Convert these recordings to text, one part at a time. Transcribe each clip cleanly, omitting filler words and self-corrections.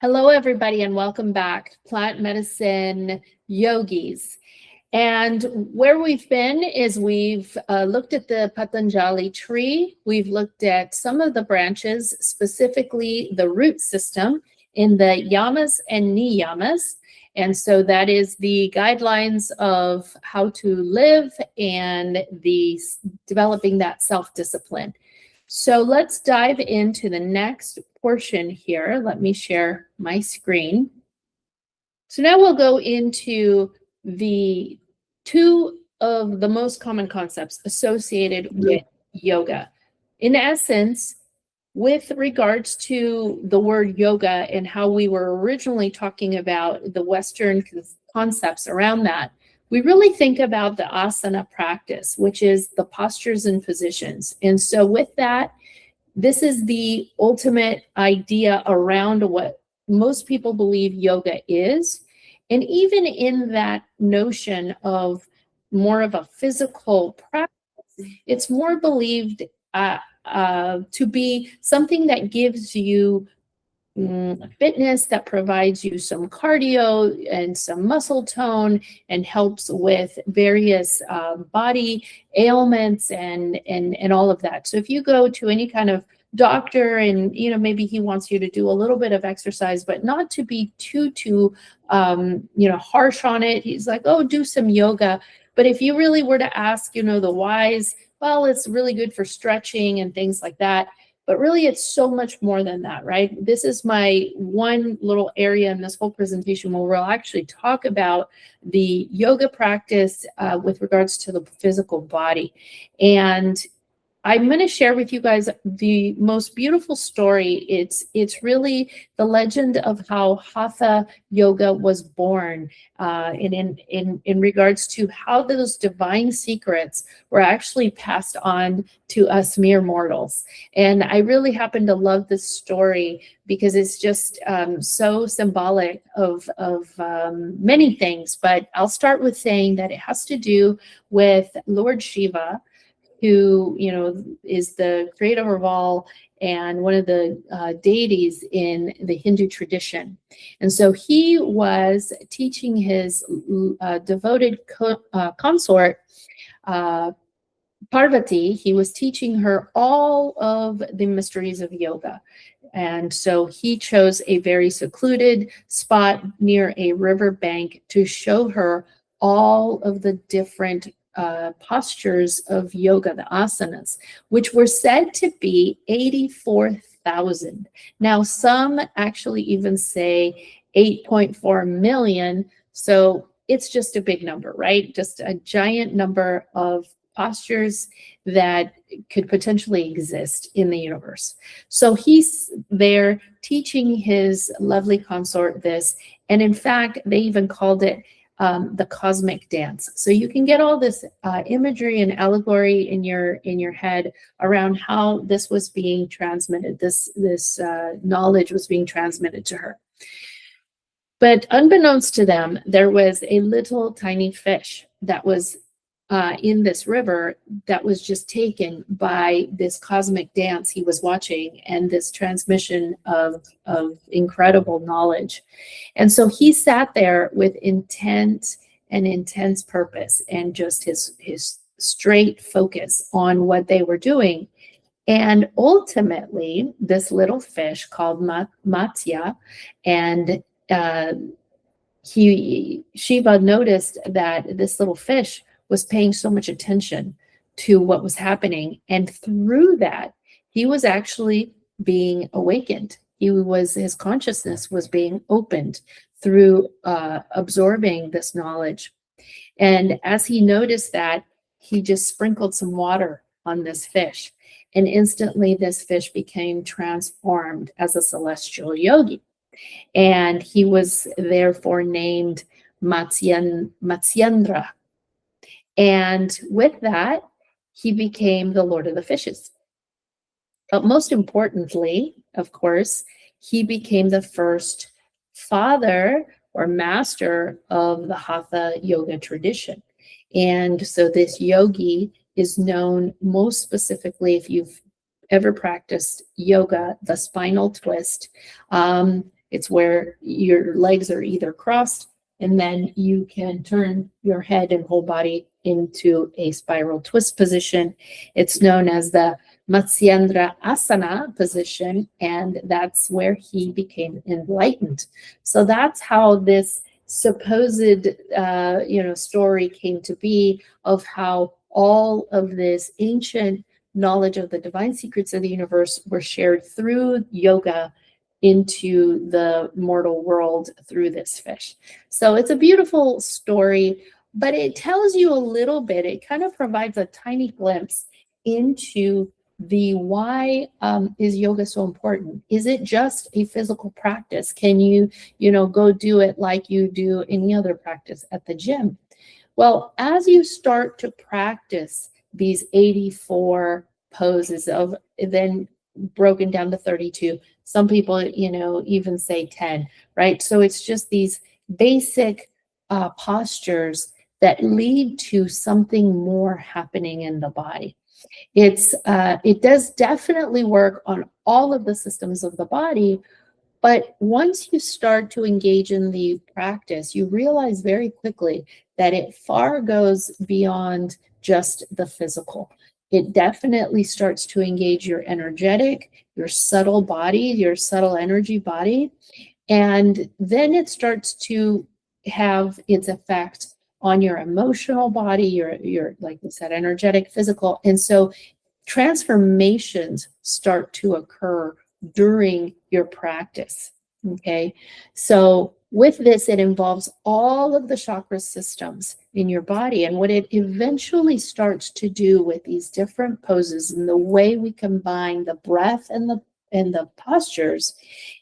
Hello, everybody, and welcome back. Plant Medicine Yogis. And where we've been is we've looked at the Patanjali tree. We've looked at some of the branches, specifically the root system in the Yamas and Niyamas. And so that is the guidelines of how to live and the developing that self-discipline. So let's dive into the next portion here. Let me share my screen. So now we'll go into the two of the most common concepts associated with yoga. In essence, with regards to the word yoga and how we were originally talking about the Western concepts around that, we really think about the asana practice, which is the postures and positions. And so with that, this is the ultimate idea around what most people believe yoga is. And even in that notion of more of a physical practice, it's more believed to be something that gives you fitness, that provides you some cardio and some muscle tone and helps with various body ailments and all of that. So if you go to any kind of doctor and maybe he wants you to do a little bit of exercise, but not to be too harsh on it. He's like, oh, do some yoga. But if you really were to ask, the whys, well, it's really good for stretching and things like that. But really, it's so much more than that, right? This is my one little area in this whole presentation where we'll actually talk about the yoga practice with regards to the physical body. And I'm going to share with you guys the most beautiful story. It's really the legend of how Hatha yoga was born, in regards to how those divine secrets were actually passed on to us mere mortals. And I really happen to love this story because it's just so symbolic of many things. But I'll start with saying that it has to do with Lord Shiva, who is the creator of all and one of the deities in the Hindu tradition. And so he was teaching his devoted consort, Parvati. He was teaching her all of the mysteries of yoga. And so he chose a very secluded spot near a river bank to show her all of the different postures of yoga, the asanas, which were said to be 84,000. Now, some actually even say 8.4 million. So it's just a big number, right? Just a giant number of postures that could potentially exist in the universe. So he's there teaching his lovely consort this. And in fact, they even called it the cosmic dance. So you can get all this imagery and allegory in your head around how this was being transmitted. This knowledge was being transmitted to her. But unbeknownst to them, there was a little tiny fish that was in this river that was just taken by this cosmic dance he was watching and this transmission of incredible knowledge. And so he sat there with intent and intense purpose and just his straight focus on what they were doing. And ultimately, this little fish called Matsya, and Shiva noticed that this little fish was paying so much attention to what was happening. And through that, he was actually being awakened. His consciousness was being opened through absorbing this knowledge. And as he noticed that, he just sprinkled some water on this fish. And instantly this fish became transformed as a celestial yogi. And he was therefore named Matsyendra. And with that, he became the Lord of the Fishes. But most importantly, of course, he became the first father or master of the Hatha yoga tradition. And so this yogi is known most specifically, if you've ever practiced yoga, the spinal twist. It's where your legs are either crossed, and then you can turn your head and whole body into a spiral twist position. It's known as the Matsyendra Asana position, and that's where he became enlightened. So that's how this supposed story came to be, of how all of this ancient knowledge of the divine secrets of the universe were shared through yoga into the mortal world through this fish. So it's a beautiful story, but it tells you a little bit, it kind of provides a tiny glimpse into the why is yoga so important? Is it just a physical practice? Can you go do it like you do any other practice at the gym? Well, as you start to practice these 84 poses, of then broken down to 32, some people even say 10, right? So it's just these basic postures that lead to something more happening in the body. It does definitely work on all of the systems of the body, but once you start to engage in the practice, you realize very quickly that it far goes beyond just the physical. It definitely starts to engage your energetic, your subtle body, your subtle energy body, and then it starts to have its effect on your emotional body, your like we said, energetic, physical. And so transformations start to occur during your practice. Okay. So with this, it involves all of the chakra systems in your body. And what it eventually starts to do with these different poses and the way we combine the breath and the postures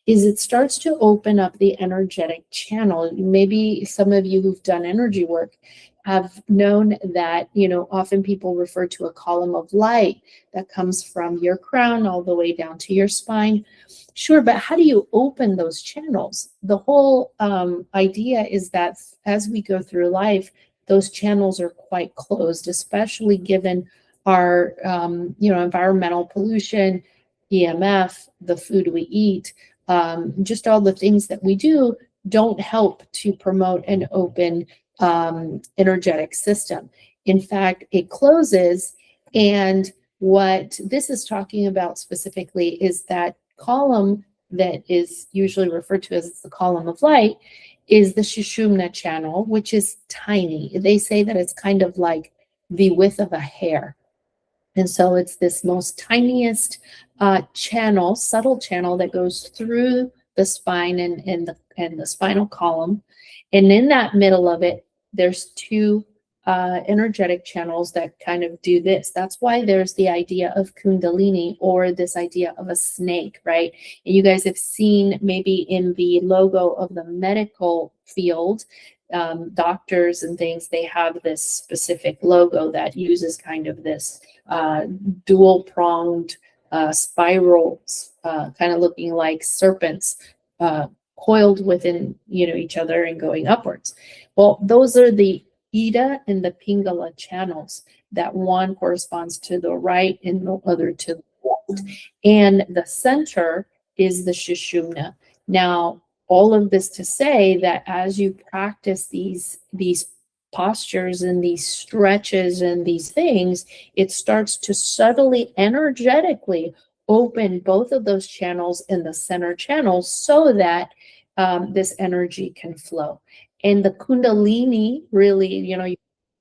is it starts to open up the energetic channel. Maybe some of you who've done energy work have known that, often people refer to a column of light that comes from your crown all the way down to your spine. Sure, but how do you open those channels? The whole idea is that as we go through life, those channels are quite closed, especially given our, environmental pollution, EMF, the food we eat, just all the things that we do don't help to promote an open energetic system. In fact, it closes, and what this is talking about specifically is that column that is usually referred to as the column of light is the Sushumna channel, which is tiny. They say that it's kind of like the width of a hair. And so it's this most tiniest channel, subtle channel that goes through the spine and the spinal column. And in that middle of it, there's two energetic channels that kind of do this. That's why there's the idea of Kundalini, or this idea of a snake, right? And you guys have seen maybe in the logo of the medical field, doctors and things, they have this specific logo that uses kind of this dual pronged spirals, kind of looking like serpents coiled within each other and going upwards. Well, those are the Ida and the Pingala channels, that one corresponds to the right and the other to the left. And the center is the Sushumna. Now, all of this to say that as you practice these postures and these stretches and these things, it starts to subtly, energetically open both of those channels in the center channels so that this energy can flow. And the Kundalini really,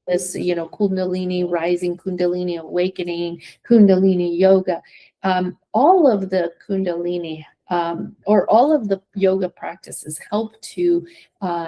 this, Kundalini rising, Kundalini awakening, Kundalini yoga, all of the Kundalini or all of the yoga practices help to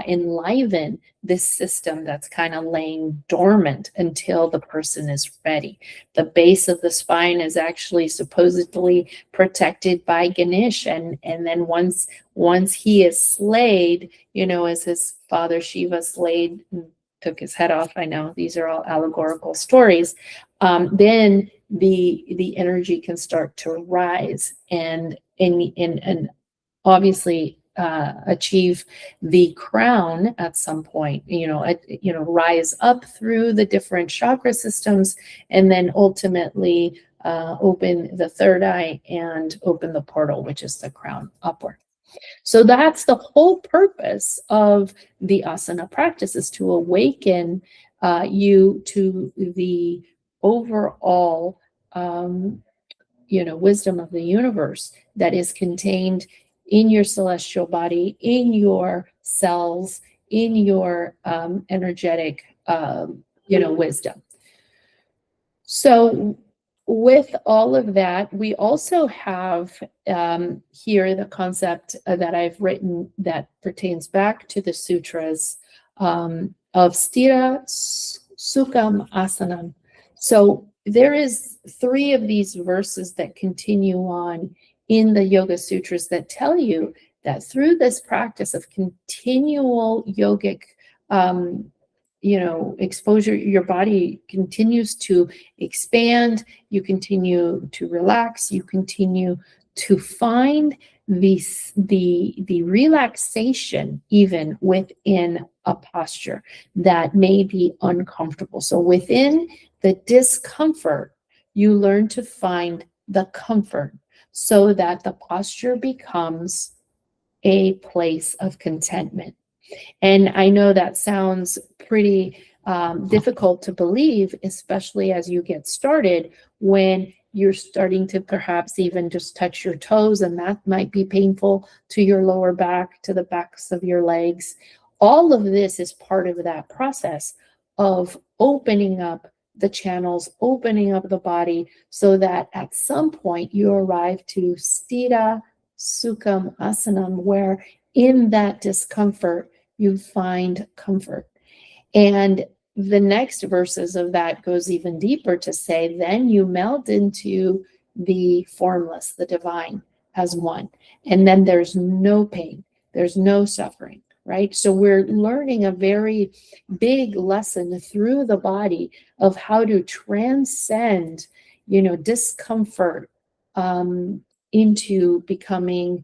enliven this system that's kind of laying dormant until the person is ready. The base of the spine is actually supposedly protected by Ganesh, and then once he is slayed, as his father Shiva slayed and took his head off. I know these are all allegorical stories. Then the energy can start to rise and obviously achieve the crown at some point. Rise up through the different chakra systems, and then ultimately open the third eye and open the portal, which is the crown upward. So that's the whole purpose of the asana practice, is to awaken you to the overall wisdom of the universe that is contained in your celestial body, in your cells, in your energetic wisdom. So with all of that, we also have here the concept that I've written that pertains back to the sutras of Sthira Sukham Asanam. So there is 3 of these verses that continue on in the Yoga Sutras that tell you that through this practice of continual yogic exposure, your body continues to expand, you continue to relax, you continue to find the relaxation even within a posture that may be uncomfortable. So within the discomfort, you learn to find the comfort so that the posture becomes a place of contentment. And I know that sounds pretty difficult to believe, especially as you get started, when you're starting to perhaps even just touch your toes, and that might be painful to your lower back, to the backs of your legs. All of this is part of that process of opening up the channels, opening up the body, so that at some point you arrive to Sthira Sukham Asanam, where in that discomfort, you find comfort. And the next verses of that goes even deeper to say, then you melt into the formless, the divine, as one. And then there's no pain, there's no suffering, right? So we're learning a very big lesson through the body of how to transcend, discomfort into becoming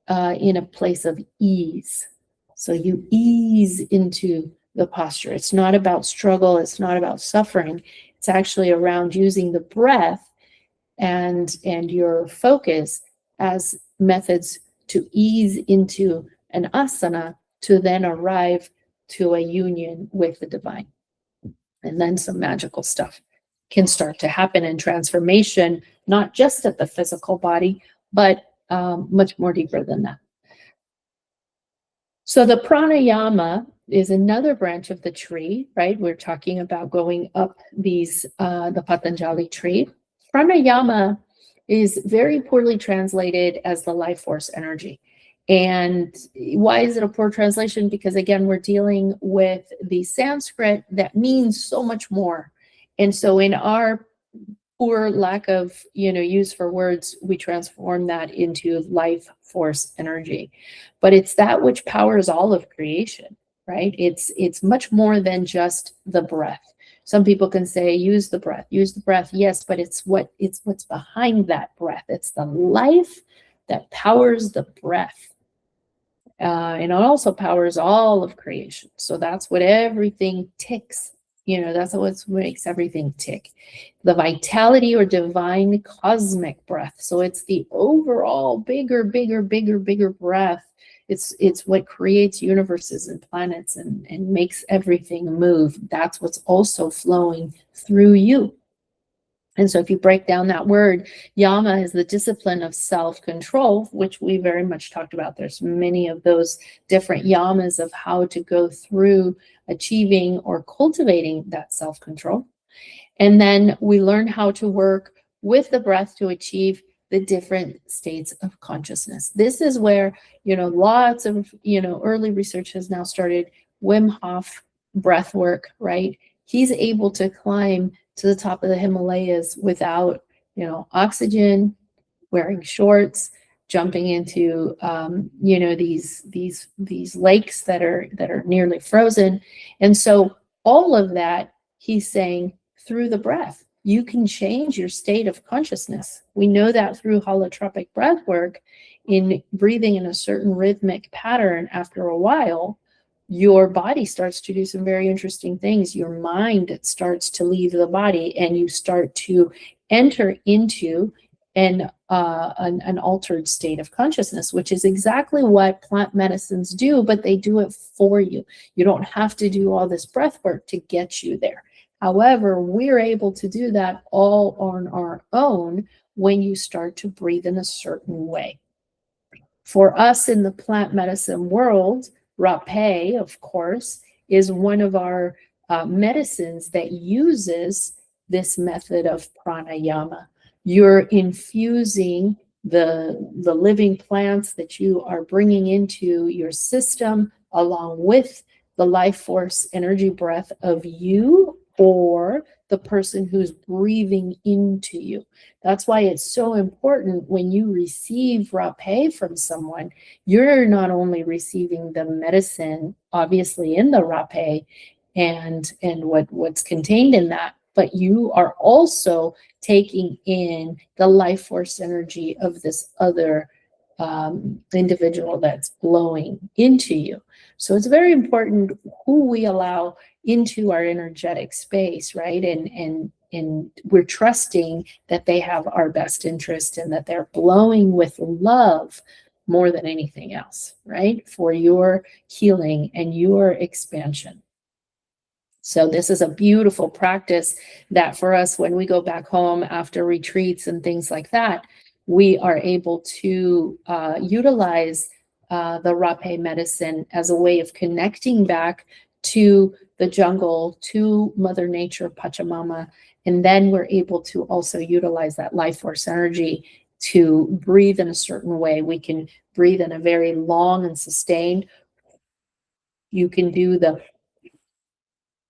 in a place of ease. So you ease into the posture. It's not about struggle. It's not about suffering. It's actually around using the breath and your focus as methods to ease into an asana to then arrive to a union with the divine. And then some magical stuff can start to happen in transformation, not just at the physical body, but much more deeper than that. So the pranayama is another branch of the tree, right? We're talking about going up the Patanjali tree. Pranayama is very poorly translated as the life force energy. And why is it a poor translation? Because again, we're dealing with the Sanskrit that means so much more. And so in our poor lack of use for words, we transform that into life force energy. But it's that which powers all of creation, right? It's much more than just the breath. Some people can say use the breath, yes, but it's what's behind that breath. It's the life that powers the breath. And it also powers all of creation. So that's what everything ticks. That's what makes everything tick. The vitality or divine cosmic breath. So it's the overall bigger breath. It's what creates universes and planets and makes everything move. That's what's also flowing through you. And so if you break down that word, yama is the discipline of self-control, which we very much talked about. There's many of those different yamas of how to go through achieving or cultivating that self-control. And then we learn how to work with the breath to achieve the different states of consciousness. This is where, lots of, early research has now started. Wim Hof breath work, right? He's able to climb to the top of the Himalayas without, oxygen, wearing shorts, jumping into, these lakes that are nearly frozen. And so all of that, he's saying through the breath, you can change your state of consciousness. We know that through holotropic breath work, in breathing in a certain rhythmic pattern, after a while, your body starts to do some very interesting things. Your mind starts to leave the body and you start to enter into an altered state of consciousness, which is exactly what plant medicines do, but they do it for you. You don't have to do all this breath work to get you there. However, we're able to do that all on our own when you start to breathe in a certain way. For us in the plant medicine world, rapé, of course, is one of our medicines that uses this method of pranayama. You're infusing the living plants that you are bringing into your system along with the life force energy breath of you or the person who's breathing into you. That's why it's so important when you receive rapé from someone, you're not only receiving the medicine, obviously in the rapé and what's contained in that, but you are also taking in the life force energy of this other individual that's blowing into you. So it's very important who we allow into our energetic space, right? And we're trusting that they have our best interest and that they're blowing with love more than anything else, right? For your healing and your expansion. So this is a beautiful practice that for us, when we go back home after retreats and things like that, we are able to utilize the rapé medicine as a way of connecting back to the jungle, to Mother Nature, Pachamama, and then we're able to also utilize that life force energy to breathe in a certain way. We can breathe in a very long and sustained. You can do the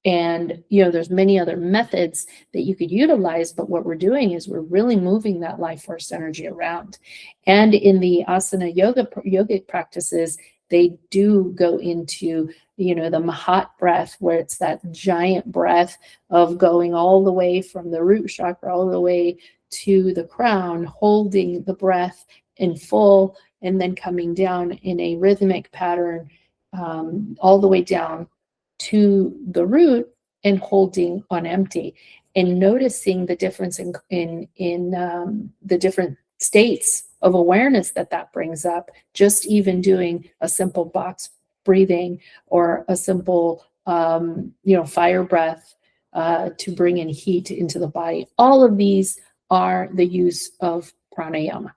And, there's many other methods that you could utilize, but what we're doing is we're really moving that life force energy around. And in the asana yogic practices, they do go into, the Mahat breath, where it's that giant breath of going all the way from the root chakra all the way to the crown, holding the breath in full, and then coming down in a rhythmic pattern all the way down to the root and holding on empty, and noticing the difference in the different states of awareness that brings up. Just even doing a simple box breathing or a simple fire breath to bring in heat into the body. All of these are the use of pranayama.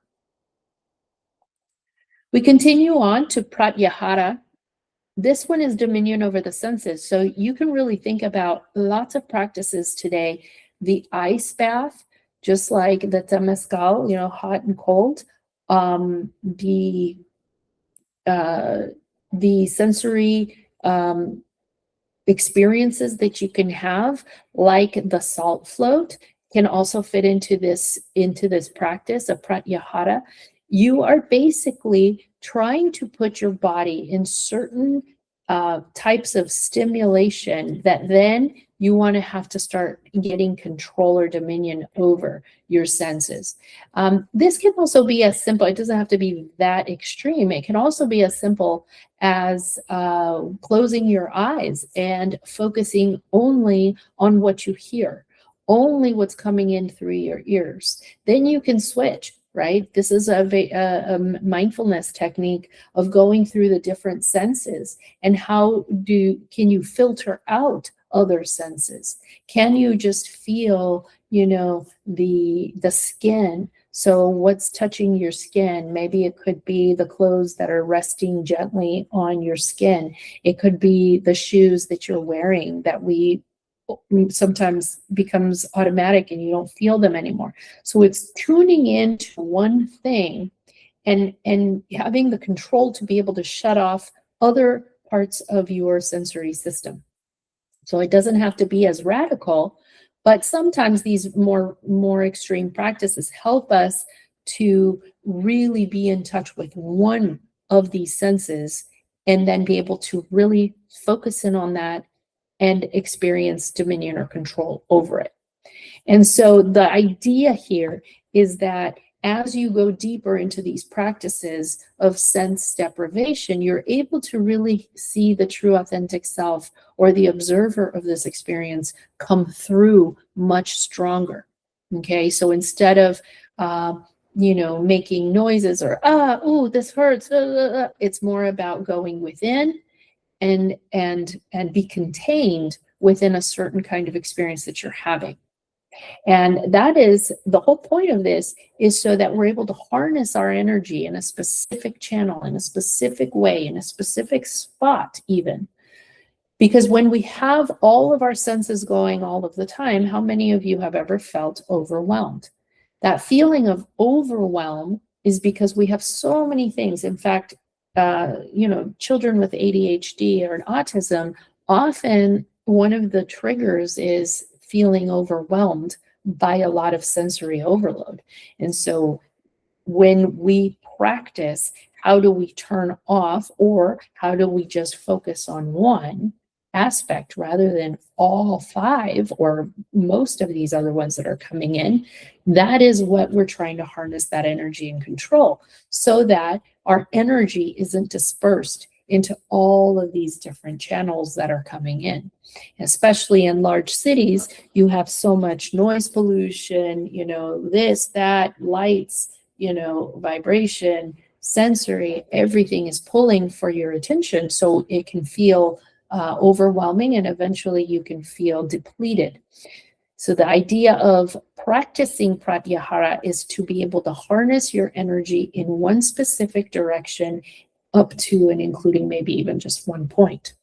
We continue on to pratyahara. This one is dominion over the senses. So you can really think about lots of practices today. The ice bath, just like the temescal, hot and cold. The sensory experiences that you can have, like the salt float, can also fit into this practice of pratyahara. You are basically trying to put your body in certain types of stimulation that then you want to have to start getting control or dominion over your senses. This can also be as simple, it doesn't have to be that extreme. It can also be as simple as closing your eyes and focusing only on what you hear, only what's coming in through your ears. Then you can switch, right? This is a mindfulness technique of going through the different senses, and how can you filter out other senses? Can you just feel, the skin? So what's touching your skin? Maybe it could be the clothes that are resting gently on your skin. It could be the shoes that you're wearing that sometimes becomes automatic and you don't feel them anymore. So it's tuning into one thing and having the control to be able to shut off other parts of your sensory system. So it doesn't have to be as radical, but sometimes these more extreme practices help us to really be in touch with one of these senses and then be able to really focus in on that and experience dominion or control over it. And so the idea here is that as you go deeper into these practices of sense deprivation, you're able to really see the true authentic self, or the observer of this experience, come through much stronger. Okay, so instead of making noises or, ooh, this hurts. It's more about going within and be contained within a certain kind of experience that you're having. And that is the whole point of this, is so that we're able to harness our energy in a specific channel, in a specific way, in a specific spot even. Because when we have all of our senses going all of the time, how many of you have ever felt overwhelmed? That feeling of overwhelm is because we have so many things. In fact, children with ADHD or autism, often one of the triggers is feeling overwhelmed by a lot of sensory overload. And so when we practice, how do we turn off, or how do we just focus on one aspect rather than all five or most of these other ones that are coming in? That is what we're trying to harness, that energy and control, so that our energy isn't dispersed into all of these different channels that are coming in. Especially in large cities, you have so much noise pollution, this, that, lights, vibration, sensory, everything is pulling for your attention. So it can feel overwhelming, and eventually you can feel depleted. So the idea of practicing pratyahara is to be able to harness your energy in one specific direction up to and including maybe even just one point,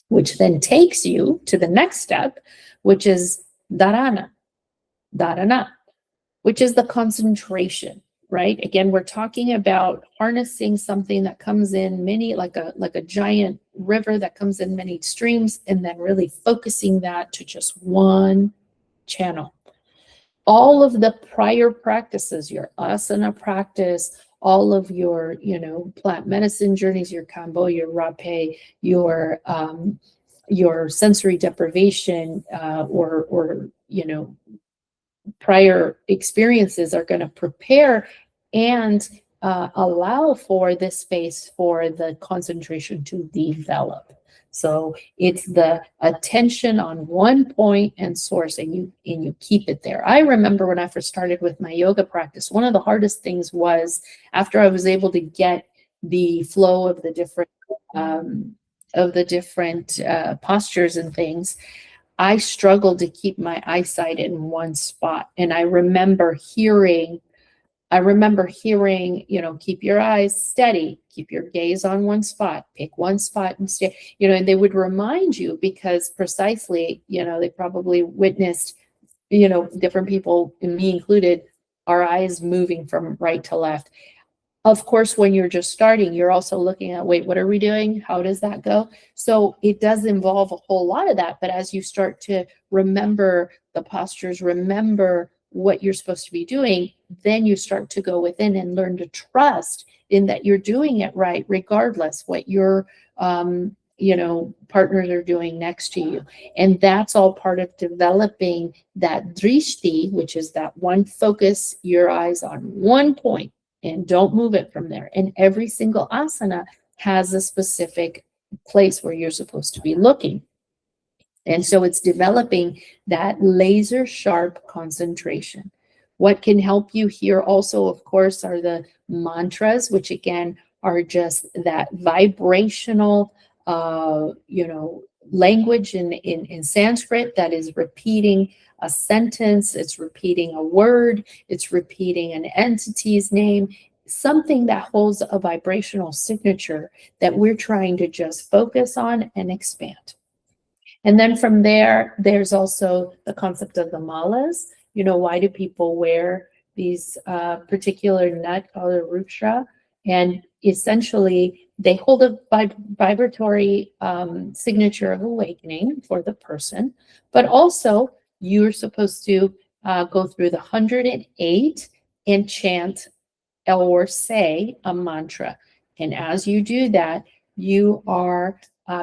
which then takes you to the next step, which is dharana, which is the concentration, right? Again, we're talking about harnessing something that comes in many, like a giant river that comes in many streams, and then really focusing that to just one channel. All of the prior practices, your asana practice, all of your, plant medicine journeys, your kambo, your rape, your sensory deprivation, or prior experiences are going to prepare and allow for this space for the concentration to develop. So it's the attention on one point and source, and you keep it there. I remember when I first started with my yoga practice, one of the hardest things was, after I was able to get the flow of the different postures and things, I struggled to keep my eyesight in one spot. And I remember hearing, keep your eyes steady, keep your gaze on one spot, pick one spot and stay, and they would remind you, because precisely, they probably witnessed, different people, and me included, our eyes moving from right to left. Of course, when you're just starting, you're also looking at, wait, what are we doing? How does that go? So it does involve a whole lot of that. But as you start to remember the postures, remember what you're supposed to be doing, then you start to go within and learn to trust in that you're doing it right, regardless what your partners are doing next to you. And that's all part of developing that drishti, which is that one focus, your eyes on one point, and don't move it from there. And every single asana has a specific place where you're supposed to be looking. And so it's developing that laser sharp concentration. What can help you here also, of course, are the mantras, which again are just that vibrational, language in Sanskrit that is repeating a sentence, it's repeating a word, it's repeating an entity's name, something that holds a vibrational signature that we're trying to just focus on and expand. And then from there, there's also the concept of the malas. Why do people wear these particular nut called a ruksha? And essentially, they hold a vibratory signature of awakening for the person, but also you're supposed to go through the 108 and chant or say a mantra. And as you do that, you are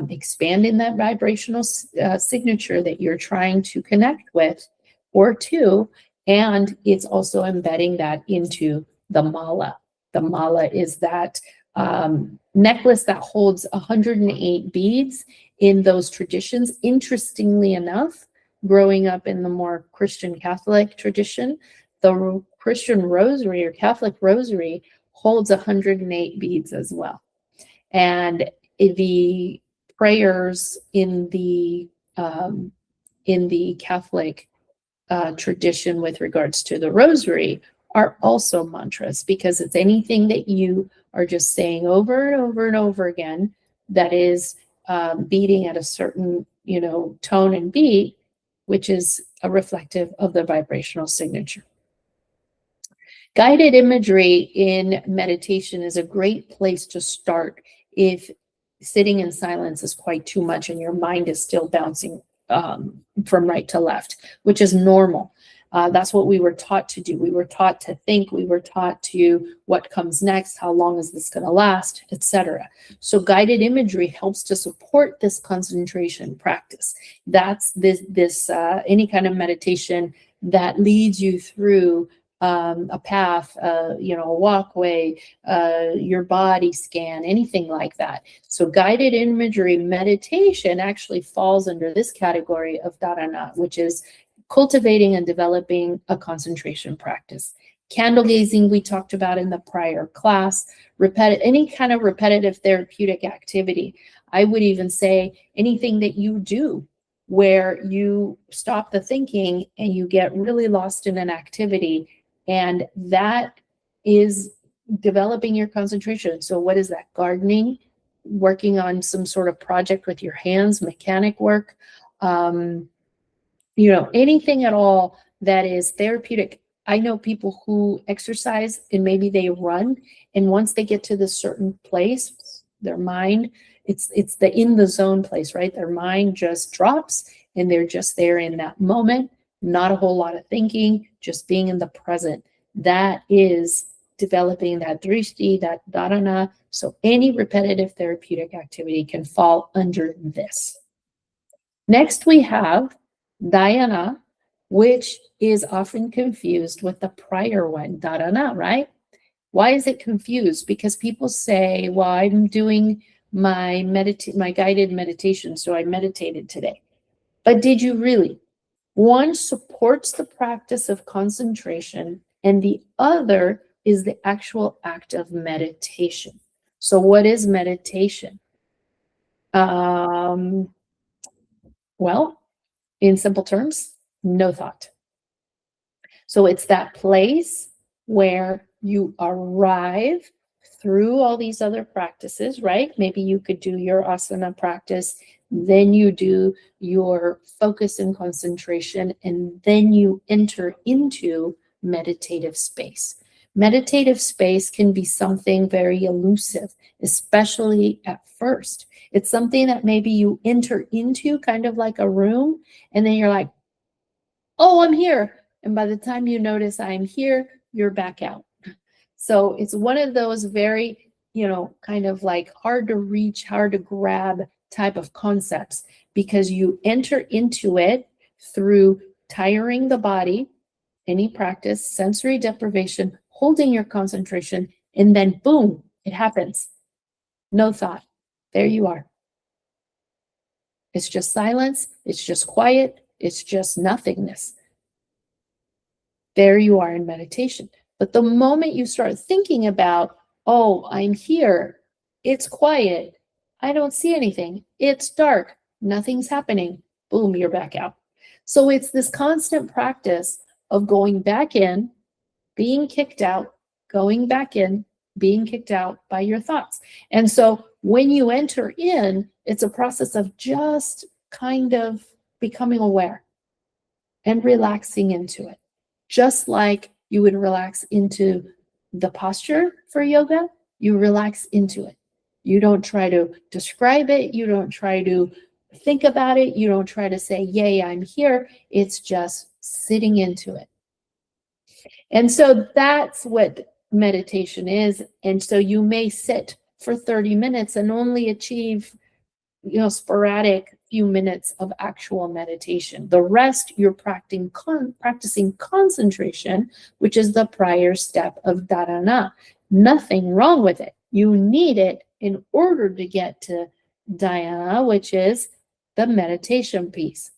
expanding that vibrational signature that you're trying to connect with or to, and it's also embedding that into the mala. The mala is that necklace that holds 108 beads in those traditions. Interestingly enough, growing up in the more Christian Catholic tradition, The Christian rosary or Catholic rosary holds 108 beads as well. And the prayers in the Catholic tradition with regards to the rosary are also mantras, because it's anything that you are just saying over and over and over again that is beating at a certain, tone and beat, which is a reflective of the vibrational signature. Guided imagery in meditation is a great place to start if sitting in silence is quite too much and your mind is still bouncing from right to left, which is normal. That's what we were taught to do. We were taught to think. We were taught to what comes next, how long is this going to last, etc. So guided imagery helps to support this concentration practice. That's this any kind of meditation that leads you through a path, a walkway, your body scan, anything like that. So guided imagery meditation actually falls under this category of dharana, which is cultivating and developing a concentration practice. Candle gazing, we talked about in the prior class, any kind of repetitive therapeutic activity. I would even say anything that you do where you stop the thinking and you get really lost in an activity, and that is developing your concentration. So what is that? Gardening, working on some sort of project with your hands, mechanic work, anything at all that is therapeutic. I know people who exercise and maybe they run, and once they get to this certain place, their mind, it's the in the zone place, right? Their mind just drops and they're just there in that moment. Not a whole lot of thinking, just being in the present. That is developing that drishti, that dharana. So any repetitive therapeutic activity can fall under this. Next, we have dhyana, which is often confused with the prior one, dharana, right? Why is it confused? Because people say, well, I'm doing my guided meditation, so I meditated today. But did you really? One supports the practice of concentration, and the other is the actual act of meditation. So what is meditation? Well, in simple terms, no thought. So it's that place where you arrive through all these other practices, right? Maybe you could do your asana practice, then you do your focus and concentration, and then you enter into meditative space. Meditative space can be something very elusive, especially at first. It's something that maybe you enter into kind of like a room, and then you're like, oh, I'm here. And by the time you notice I'm here, you're back out. So it's one of those very, kind of like hard to reach, hard to grab type of concepts, because you enter into it through tiring the body, any practice, sensory deprivation, holding your concentration, and then boom, it happens. No thought. There you are. It's just silence. It's just quiet. It's just nothingness. There you are in meditation. But the moment you start thinking about, oh, I'm here, it's quiet, I don't see anything, it's dark, nothing's happening, boom, you're back out. So it's this constant practice of going back in, being kicked out, going back in, being kicked out by your thoughts. And so when you enter in, it's a process of just kind of becoming aware and relaxing into it. Just like you would relax into the posture for yoga, you relax into it. You don't try to describe it. You don't try to think about it. You don't try to say, yay, I'm here. It's just sitting into it. And so that's what meditation is. And so you may sit for 30 minutes and only achieve, sporadic few minutes of actual meditation. The rest, you're practicing concentration, which is the prior step of dharana. Nothing wrong with it. You need it in order to get to dhyana, which is the meditation piece.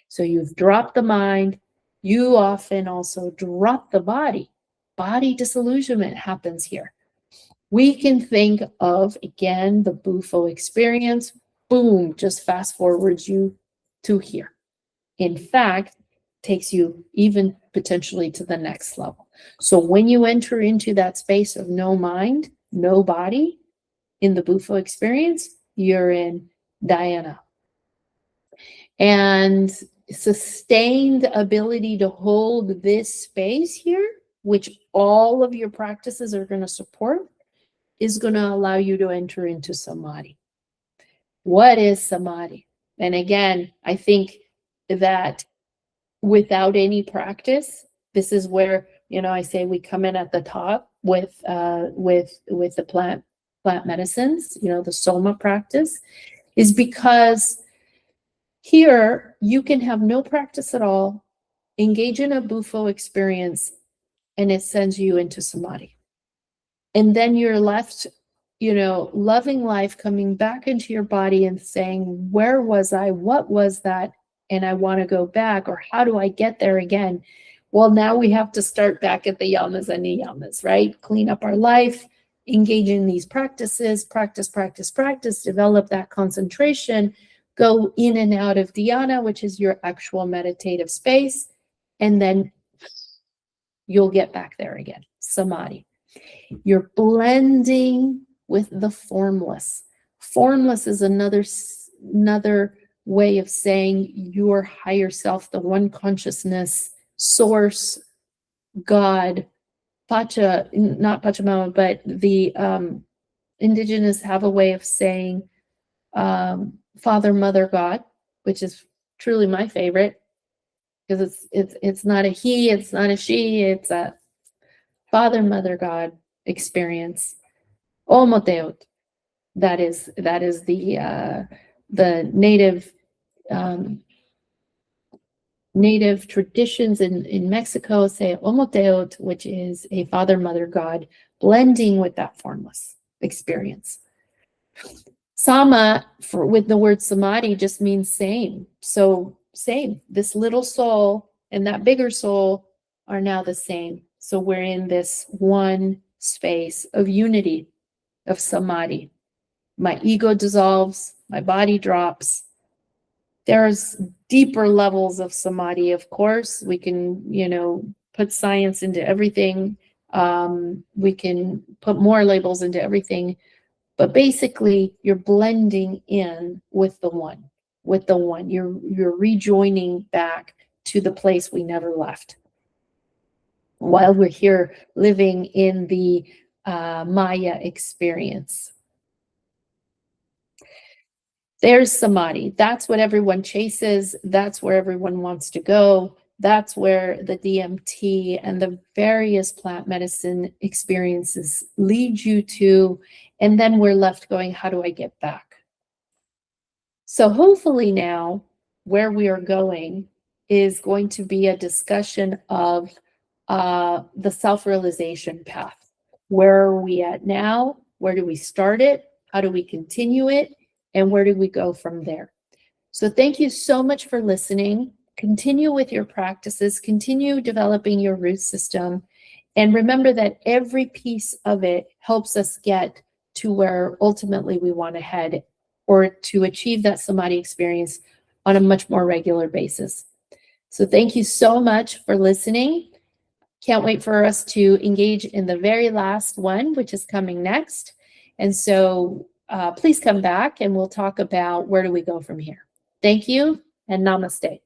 So you've dropped the mind, You often also drop the body. Body disillusionment happens here. We can think of, again, the Bufo experience. Boom, just fast forwards you to here. In fact, takes you even potentially to the next level. So when you enter into that space of no mind, no body in the Bufo experience, you're in dhyana. And sustained ability to hold this space here, which all of your practices are going to support, is going to allow you to enter into samadhi. What is samadhi? And again, I think that without any practice, this is where, I say we come in at the top with the plant medicines, the soma practice, is because here you can have no practice at all, engage in a Bufo experience, and it sends you into samadhi. And then you're left, loving life, coming back into your body and saying, where was I? What was that? And I want to go back, or how do I get there again? Well, now we have to start back at the Yamas and Niyamas, right? Clean up our life, engage in these practices, practice, develop that concentration, go in and out of dhyana, which is your actual meditative space, and then you'll get back there again, samadhi. You're blending with the formless. Formless is another way of saying your higher self, the one consciousness, source, God, not Pachamama, but the indigenous have a way of saying Father, Mother, God, which is truly my favorite, because it's not a he, it's not a she, it's a Father, Mother, God experience. Omoteot. That is the native traditions in Mexico say Omoteot, which is a Father, Mother, God blending with that formless experience. Sama, with the word samadhi, just means same. So same. This little soul and that bigger soul are now the same. So we're in this one space of unity, of samadhi. My ego dissolves, my body drops. There's deeper levels of samadhi, of course. We can, put science into everything. We can put more labels into everything. But basically, you're blending in with the one. You're rejoining back to the place we never left. While we're here living in the Maya experience. There's samadhi. That's what everyone chases. That's where everyone wants to go. That's where the DMT and the various plant medicine experiences lead you to. And then we're left going, how do I get back? So hopefully now where we are going is going to be a discussion of the self-realization path. Where are we at now? Where do we start it? How do we continue it? And where do we go from there? So thank you so much for listening. Continue with your practices, continue developing your root system, and remember that every piece of it helps us get to where ultimately we want to head, or to achieve that samadhi experience on a much more regular basis. So thank you so much for listening. Can't wait for us to engage in the very last one, which is coming next. And so please come back and we'll talk about where do we go from here. Thank you and namaste.